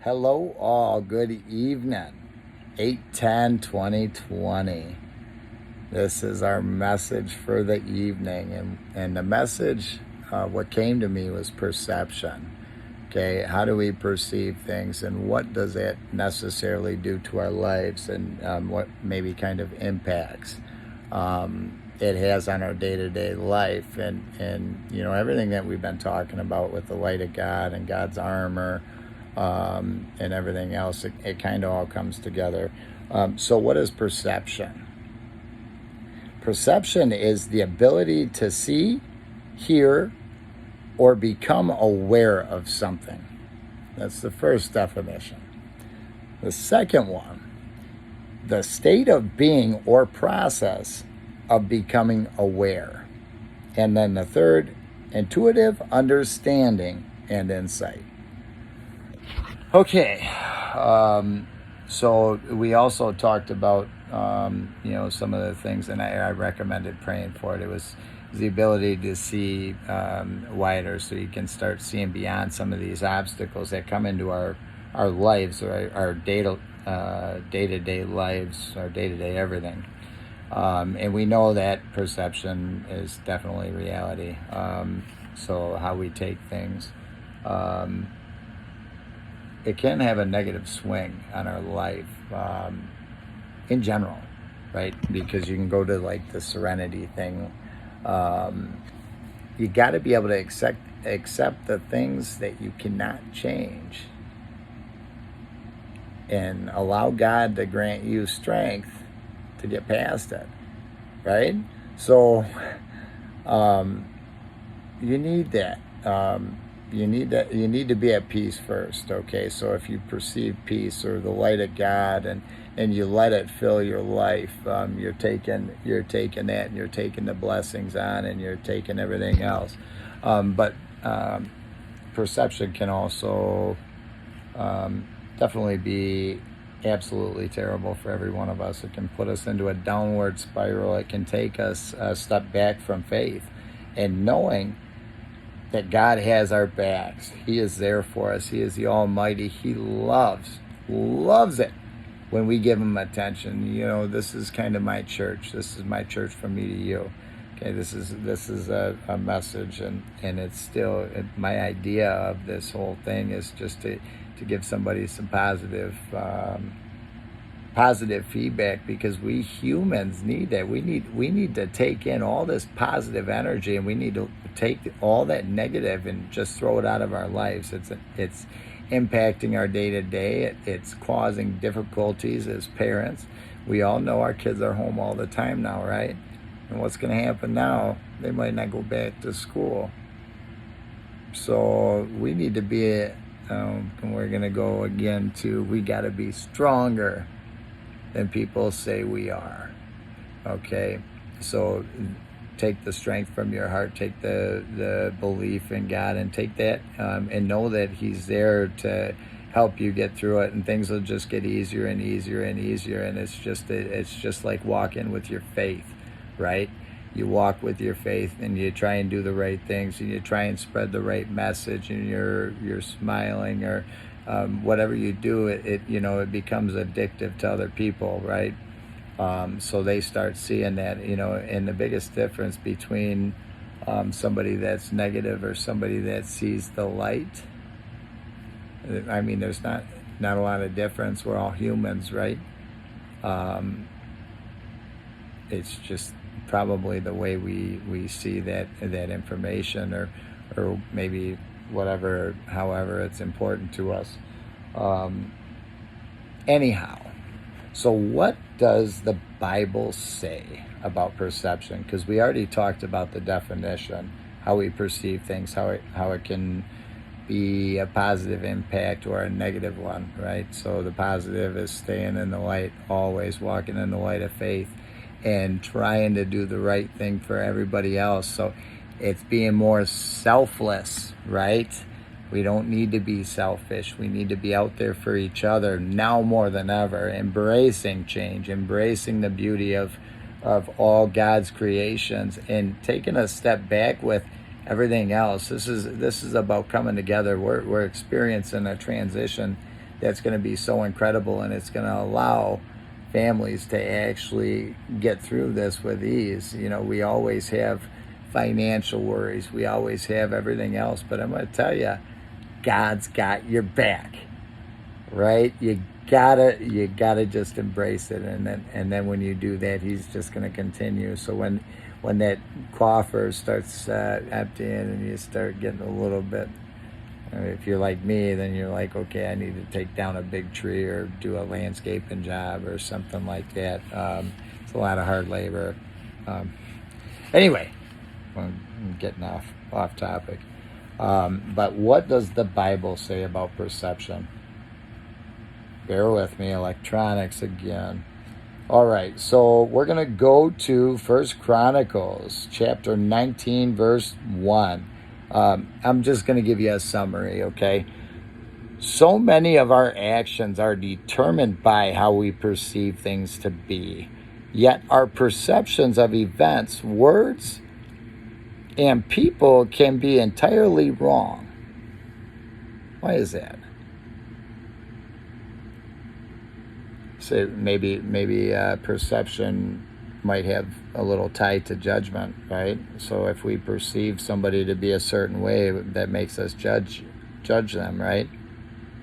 Hello, all. Good evening. 8/10/2020. This is our message for the evening. And the message, what came to me was perception. Okay, how do we perceive things and what does it necessarily do to our lives and what maybe kind of impacts it has on our day-to-day life and everything that we've been talking about with the light of God and God's armor and everything else, it kind of all comes together. So what is perception? Perception is the ability to see, hear, or become aware of something. That's the first definition. The second one, the state of being or process of becoming aware. And then the third, intuitive understanding and insight. Okay, so we also talked about, some of the things, and I recommended praying for it. It was the ability to see wider, so you can start seeing beyond some of these obstacles that come into our lives, or our day-to-day lives, our day-to-day everything. And we know that perception is definitely reality. So how we take things, it can have a negative swing on our life in general, right? Because you can go to like the serenity thing. You got to be able to accept the things that you cannot change and allow God to grant you strength to get past it, right? So you need that. You need to be at peace first, okay? So if you perceive peace or the light of God and you let it fill your life, you're taking that and you're taking the blessings on and you're taking everything else. But perception can also definitely be absolutely terrible for every one of us. It can put us into a downward spiral. It can take us a step back from faith and knowing that God has our backs. He is there for us. He is the Almighty. He loves it when we give Him attention. This is kind of my church. This is my church from me to you. Okay, this is a message, and it's still my idea of this whole thing is just to give somebody some positive feedback, because we humans need that. We need to take in all this positive energy, and we need to take all that negative and just throw it out of our lives. It's impacting our day-to-day. It's causing difficulties as parents. We all know our kids are home all the time now, right? And what's going to happen now? They might not go back to school. So we need to be, and we're going to go again to, we got to be stronger than people say we are. Okay, so take the strength from your heart, take the belief in God, and take that and know that He's there to help you get through it, and things will just get easier and easier and easier. And it's just like walking with your faith, right? You walk with your faith and you try and do the right things and you try and spread the right message, and you're smiling, or whatever you do, it becomes addictive to other people, right? So they start seeing that, and the biggest difference between somebody that's negative or somebody that sees the light, I mean, there's not a lot of difference. We're all humans, right? It's just probably the way we see that information, or maybe whatever, however it's important to us. Anyhow, so what does the Bible say about perception? Because we already talked about the definition, how we perceive things, how it can be a positive impact or a negative one, right? So the positive is staying in the light, always walking in the light of faith and trying to do the right thing for everybody else. So it's being more selfless, right? We don't need to be selfish. We need to be out there for each other now more than ever, embracing change, embracing the beauty of all God's creations, and taking a step back with everything else. This is about coming together. We're experiencing a transition that's going to be so incredible, and it's going to allow families to actually get through this with ease. You know, we always have financial worries, we always have everything else, but I'm going to tell you, God's got your back, right? You gotta just embrace it, and then when you do that, He's just going to continue. So when that coffer starts emptying and you start getting a little bit, if you're like me, then you're like, okay, I need to take down a big tree or do a landscaping job or something like that. It's a lot of hard labor. Anyway, I'm getting off topic. But what does the Bible say about perception? Bear with me, electronics again. All right, so we're going to go to 1 Chronicles chapter 19, verse 1. I'm just going to give you a summary, okay? So many of our actions are determined by how we perceive things to be. Yet our perceptions of events, words, and people can be entirely wrong. Why is that? So maybe perception might have a little tie to judgment, right? So if we perceive somebody to be a certain way, that makes us judge them, right?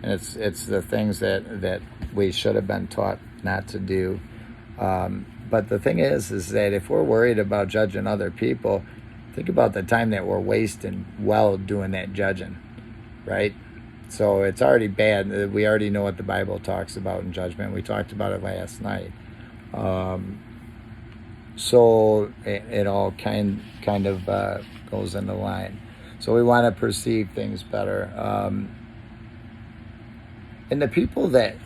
And it's the things that we should have been taught not to do. But the thing is that if we're worried about judging other people, think about the time that we're wasting doing that judging, right? So it's already bad. We already know what the Bible talks about in judgment. We talked about it last night. So it all kind of goes into line. So we want to perceive things better. And the people that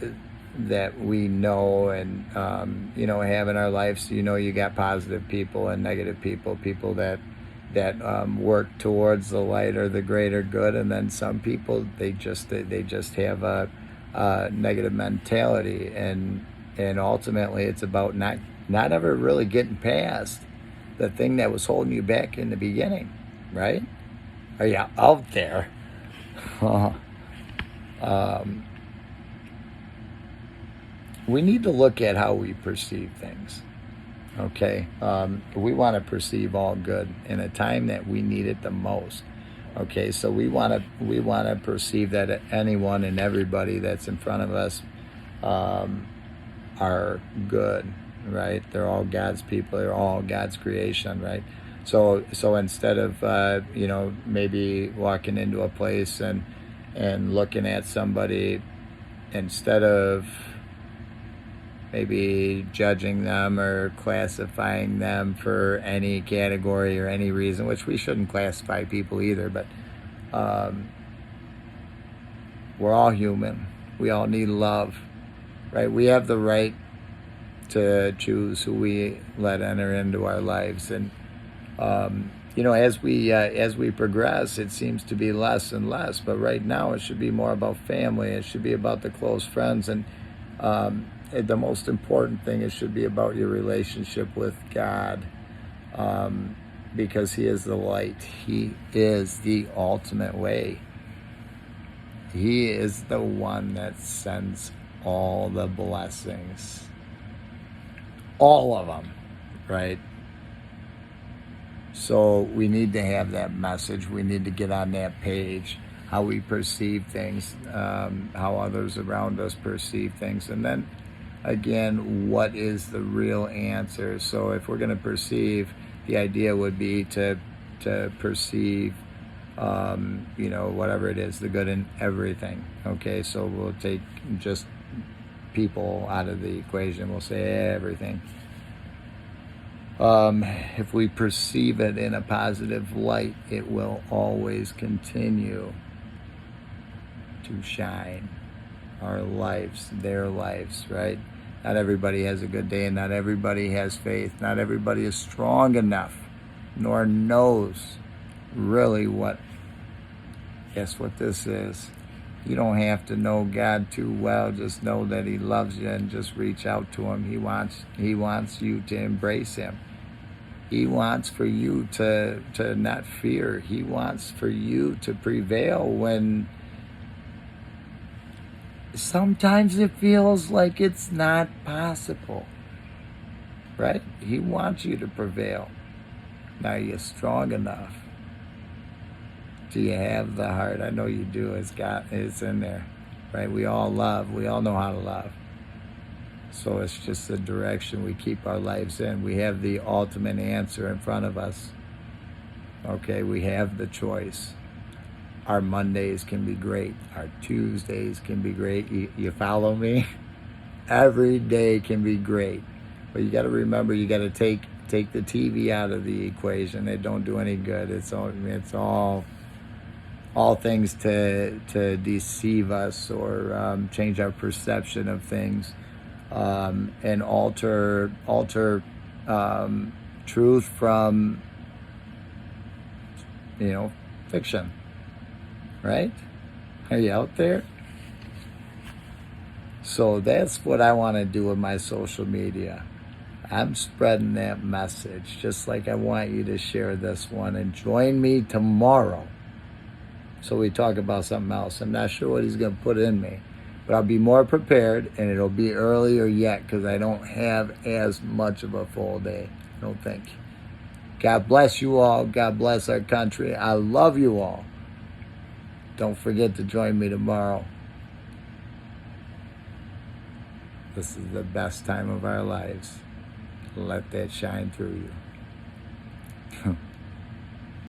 we know and have in our lives, you got positive people and negative people that work towards the light or the greater good, and then some people they just have a negative mentality, and ultimately it's about not ever really getting past the thing that was holding you back in the beginning, right? Are you out there? We need to look at how we perceive things. Okay, we want to perceive all good in a time that we need it the most. Okay, so we want to perceive that anyone and everybody that's in front of us are good, right? They're all God's people. They're all God's creation, right? So instead of maybe walking into a place and looking at somebody, instead of maybe judging them or classifying them for any category or any reason, which we shouldn't classify people either, but we're all human. We all need love, right? We have the right to choose who we let enter into our lives. And, as we progress, it seems to be less and less, but right now it should be more about family. It should be about the close friends. And, the most important thing, it should be about your relationship with God, because He is the light. He is the ultimate way. He is the one that sends all the blessings, all of them, right? So we need to have that message. We need to get on that page, how we perceive things, how others around us perceive things, and then again, what is the real answer? So if we're going to perceive, the idea would be to perceive, whatever it is, the good in everything. Okay, so we'll take just people out of the equation. We'll say everything. If we perceive it in a positive light, it will always continue to shine. Our lives, their lives, right? Not everybody has a good day, and not everybody has faith. Not everybody is strong enough, nor knows really guess what this is. You don't have to know God too well. Just know that He loves you and just reach out to Him. He wants you to embrace Him. He wants for you to not fear. He wants for you to prevail when sometimes it feels like it's not possible, right? He wants you to prevail. Now, you're strong enough. Do you have the heart? I know you do. It's in there, right? We all love. We all know how to love. So it's just the direction we keep our lives in. We have the ultimate answer in front of us. Okay, we have the choice. Our Mondays can be great. Our Tuesdays can be great. You follow me? Every day can be great. But you got to remember, you got to take the TV out of the equation. It don't do any good. It's all things to deceive us or change our perception of things, and alter truth from fiction. Right? Are you out there? So that's what I want to do with my social media. I'm spreading that message, just like I want you to share this one. And join me tomorrow so we talk about something else. I'm not sure what he's going to put in me, but I'll be more prepared, and it'll be earlier yet because I don't have as much of a full day, I don't think. God bless you all. God bless our country. I love you all. Don't forget to join me tomorrow. This is the best time of our lives. Let that shine through you.